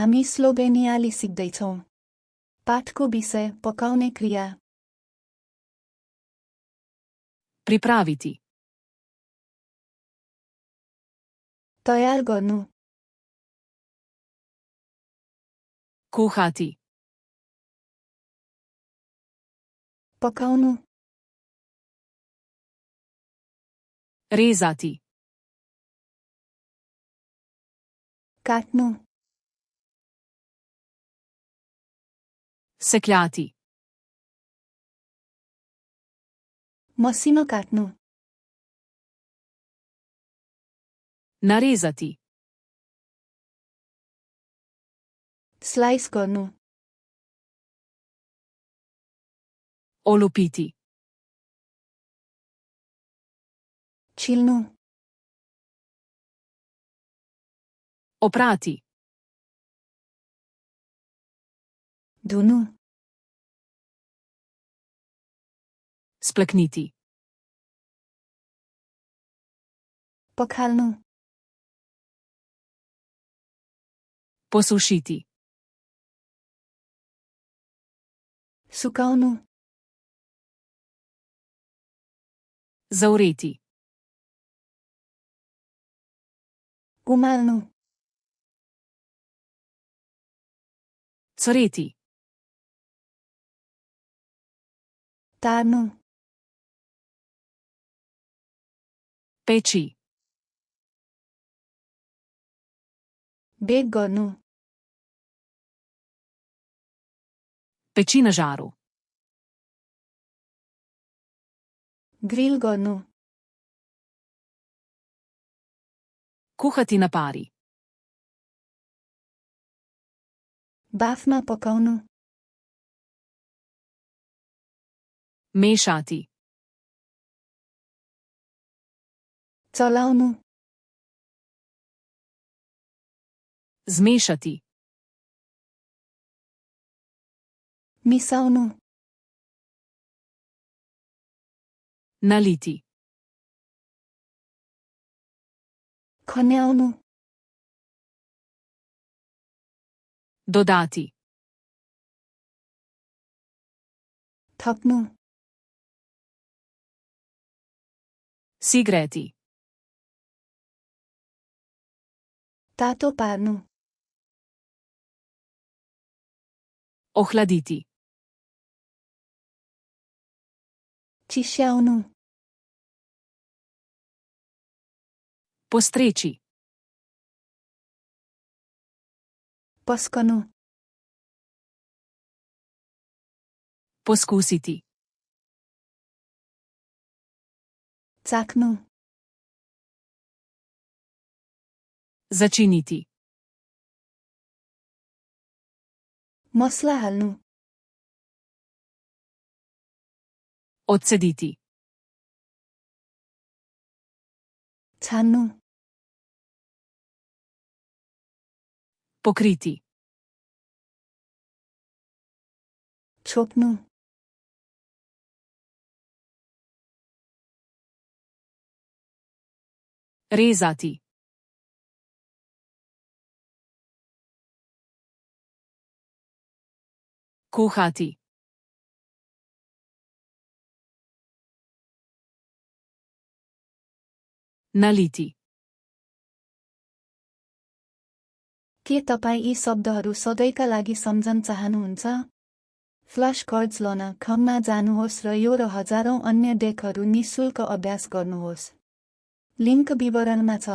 हामी स्लोभेनियाली सिक्दैछौँ। पाठको विषय पकाउने क्रिया। Pripraviti. तयार गर्नु। Kuhati. पकाउनु। Rezati. काट्नु। Sekljati. मसिनो काट्नु। Narezati. स्लाइस गर्नु। Olupiti. छिल्नु। Oprati. धुनु। Splakniti. पखाल्नु। Posušiti. सुकाउनु। Zaureti. उमाल्नु। Cvreti. तार्नु। Peči. बेक गर्नु। Peči na žaru. ग्रिल गर्नु। Kuhati na pari. बाफमा पकाउनु। Mešati. चलाउनु। Zmešati. मिसाउनु। Naliti. खन्याउनु। Dodati. थप्नु। Sigreti. तातो पार्नु। Ohladiti. चिस्याउनु। Postreči. पस्कनु। Poskusiti. चाख्नु। Začiniti. मसला हाल्नु। Odcediti. छान्नु। Pokriti. छोप्नु। Rezati. Kuhati. Naliti. के तपाईँ यी शब्दहरू सधैँका लागि सम्झन चाहनुहुन्छ? फ्ल्याश कार्ड्स लिन खममा जानुहोस् र यो र हजारौं अन्य डेकहरू निःशुल्क अभ्यास गर्नुहोस्। लिङ्क विवरणमा छ।